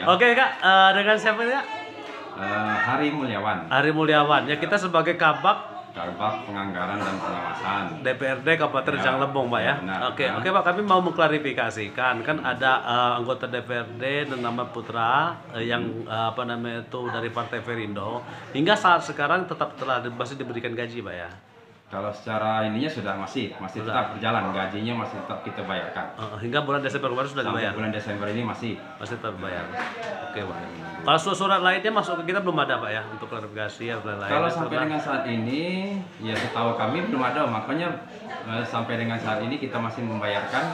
ya. Oke Kak, dengan siapa ya? Hari Mulyawan, Hari Mulyawan. Ya kita sebagai Kabak Penganggaran dan Pengawasan DPRD Kabupaten Ya, Rejang Lebong, Pak ya. benar. Oke Pak, kami mau mengklarifikasikan kan ada anggota DPRD bernama Putra yang apa namanya itu dari Partai Perindo hingga saat sekarang tetap masih diberikan gaji, Pak ya. Kalau secara ininya sudah masih tetap berjalan, gajinya masih tetap kita bayarkan. Hingga bulan Desember kemarin sudah Sampai dibayar. bulan Desember ini masih Tetap bayar. Oke Pak. Kalau surat lainnya masuk ke kita belum ada, Pak ya, untuk klarifikasi ya lain-lain. Kalau sampai dengan saat ini, ya setahu kami belum ada, makanya sampai dengan saat ini kita masih membayarkan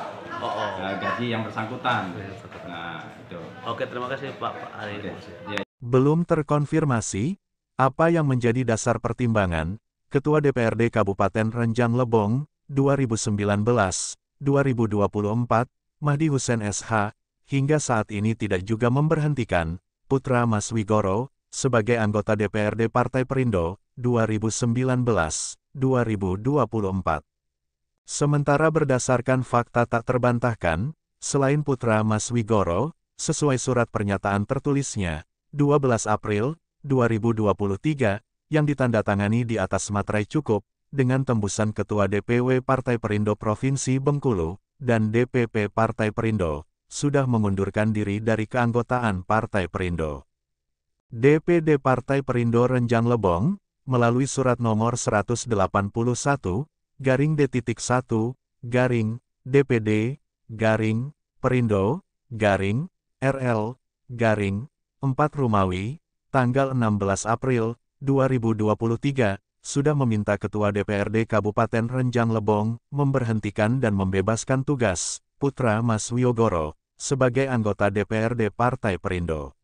gaji yang bersangkutan. Nah, itu. Oke, terima kasih Pak Ari. Ya. Belum terkonfirmasi apa yang menjadi dasar pertimbangan Ketua DPRD Kabupaten Rejang Lebong 2019-2024 Mahdi Hussein SH hingga saat ini tidak juga memberhentikan Putra Mas Wigoro sebagai anggota DPRD Partai Perindo 2019-2024. Sementara berdasarkan fakta tak terbantahkan, selain Putra Mas Wigoro, sesuai surat pernyataan tertulisnya 12 April 2023 yang ditandatangani di atas materai cukup dengan tembusan Ketua DPW Partai Perindo Provinsi Bengkulu dan DPP Partai Perindo sudah mengundurkan diri dari keanggotaan Partai Perindo. DPD Partai Perindo Rejang Lebong melalui surat nomor 181 garing D.1 garing DPD garing Perindo garing RL garing 4 Rumawi tanggal 16 April 2023 sudah meminta Ketua DPRD Kabupaten Rejang Lebong memberhentikan dan membebaskan tugas Putra Mas Wigoro sebagai anggota DPRD Partai Perindo.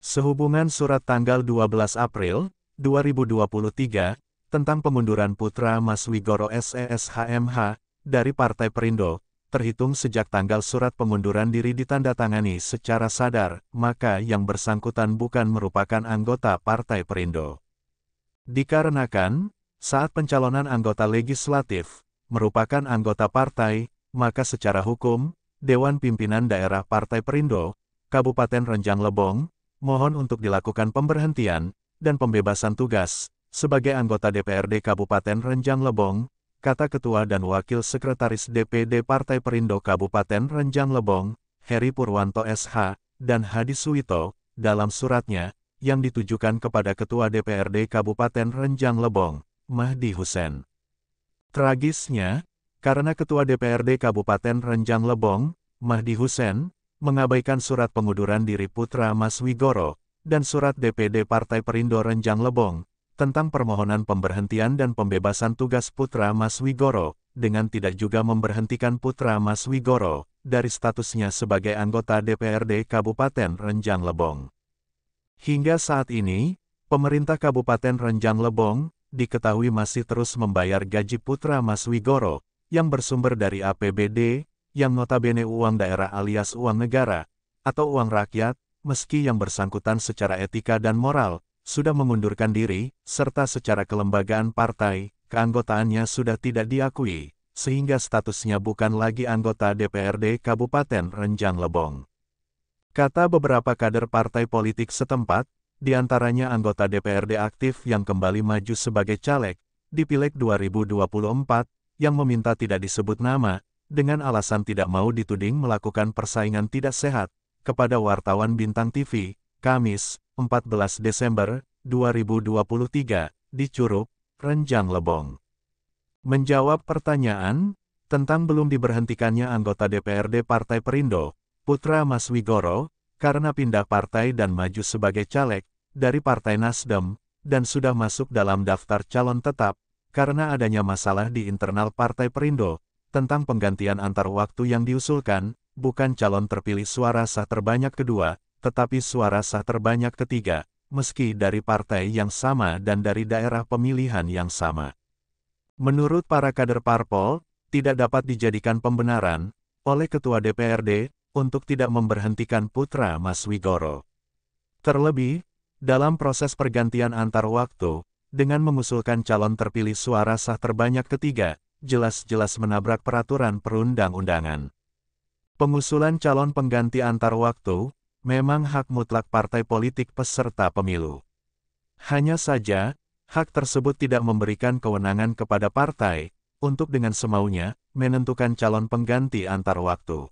Sehubungan surat tanggal 12 April 2023 tentang pengunduran Putra Mas Wigoro SESHMH dari Partai Perindo, terhitung sejak tanggal surat pengunduran diri ditandatangani secara sadar, maka yang bersangkutan bukan merupakan anggota Partai Perindo. Dikarenakan, saat pencalonan anggota legislatif merupakan anggota partai, maka secara hukum, Dewan Pimpinan Daerah Partai Perindo, Kabupaten Rejang Lebong, mohon untuk dilakukan pemberhentian dan pembebasan tugas sebagai anggota DPRD Kabupaten Rejang Lebong, kata Ketua dan Wakil Sekretaris DPD Partai Perindo Kabupaten Rejang Lebong, Heri Purwanto SH, dan Hadi Suwito, dalam suratnya, yang ditujukan kepada Ketua DPRD Kabupaten Rejang Lebong, Mahdi Hussein. Tragisnya, karena Ketua DPRD Kabupaten Rejang Lebong, Mahdi Hussein, mengabaikan surat pengunduran diri Putra Mas Wigoro, dan surat DPD Partai Perindo Rejang Lebong, tentang permohonan pemberhentian dan pembebasan tugas Putra Mas Wigoro, dengan tidak juga memberhentikan Putra Mas Wigoro dari statusnya sebagai anggota DPRD Kabupaten Rejang Lebong. Hingga saat ini, pemerintah Kabupaten Rejang Lebong diketahui masih terus membayar gaji Putra Mas Wigoro yang bersumber dari APBD, yang notabene uang daerah alias uang negara, atau uang rakyat, meski yang bersangkutan secara etika dan moral sudah mengundurkan diri, serta secara kelembagaan partai, keanggotaannya sudah tidak diakui, sehingga statusnya bukan lagi anggota DPRD Kabupaten Rejang Lebong. Kata beberapa kader partai politik setempat, diantaranya anggota DPRD aktif yang kembali maju sebagai caleg di Pileg 2024, yang meminta tidak disebut nama, dengan alasan tidak mau dituding melakukan persaingan tidak sehat, kepada wartawan Bintang TV, Kamis, 14 Desember 2023, di Curup, Rejang Lebong. Menjawab pertanyaan tentang belum diberhentikannya anggota DPRD Partai Perindo, Putra Mas Wigoro, karena pindah partai dan maju sebagai caleg dari Partai Nasdem, dan sudah masuk dalam daftar calon tetap, karena adanya masalah di internal Partai Perindo, tentang penggantian antar waktu yang diusulkan, bukan calon terpilih suara sah terbanyak kedua, tetapi suara sah terbanyak ketiga, meski dari partai yang sama dan dari daerah pemilihan yang sama. Menurut para kader parpol, tidak dapat dijadikan pembenaran oleh Ketua DPRD untuk tidak memberhentikan Putra Mas Wigoro. Terlebih, dalam proses pergantian antar waktu, dengan mengusulkan calon terpilih suara sah terbanyak ketiga, jelas-jelas menabrak peraturan perundang-undangan. Pengusulan calon pengganti antar waktu memang hak mutlak partai politik peserta pemilu. Hanya saja, hak tersebut tidak memberikan kewenangan kepada partai untuk dengan semaunya menentukan calon pengganti antar waktu.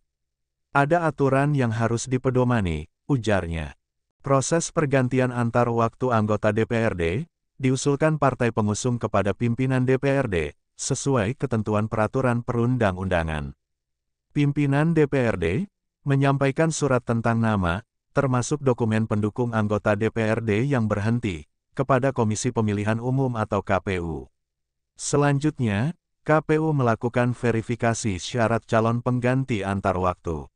Ada aturan yang harus dipedomani, ujarnya. Proses pergantian antar waktu anggota DPRD diusulkan partai pengusung kepada pimpinan DPRD sesuai ketentuan peraturan perundang-undangan. Pimpinan DPRD menyampaikan surat tentang nama, termasuk dokumen pendukung anggota DPRD yang berhenti, kepada Komisi Pemilihan Umum atau KPU. Selanjutnya, KPU melakukan verifikasi syarat calon pengganti antar waktu.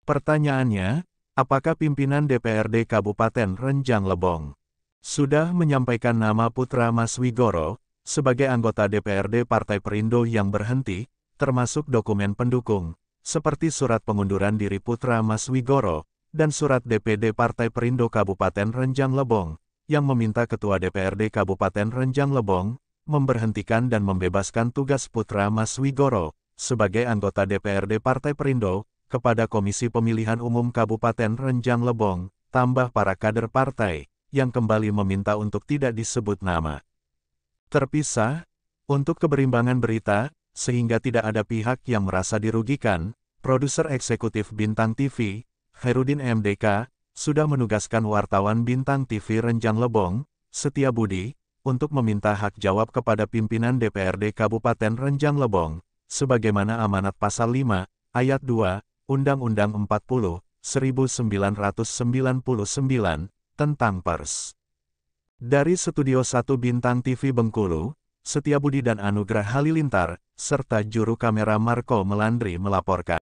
Pertanyaannya, apakah pimpinan DPRD Kabupaten Renjang Lebong sudah menyampaikan nama putra Mas Wigoro sebagai anggota DPRD Partai Perindo yang berhenti, termasuk dokumen pendukung, seperti surat pengunduran diri putra Mas Wigoro, dan surat DPD Partai Perindo Kabupaten Renjang Lebong, yang meminta Ketua DPRD Kabupaten Renjang Lebong memberhentikan dan membebaskan tugas putra Mas Wigoro sebagai anggota DPRD Partai Perindo kepada Komisi Pemilihan Umum Kabupaten Renjang Lebong, tambah para kader partai, yang kembali meminta untuk tidak disebut nama. Terpisah, untuk keberimbangan berita, sehingga tidak ada pihak yang merasa dirugikan, produser eksekutif Bintang TV, Khairudin MDK, sudah menugaskan wartawan Bintang TV Renjang Lebong, Setia Budi, untuk meminta hak jawab kepada pimpinan DPRD Kabupaten Renjang Lebong, sebagaimana amanat Pasal 5, Ayat 2, Undang-Undang 40, 1999, tentang Pers. Dari Studio 1 Bintang TV Bengkulu, Setia Budi dan Anugrah Halilintar, serta juru kamera Marco Melandri melaporkan.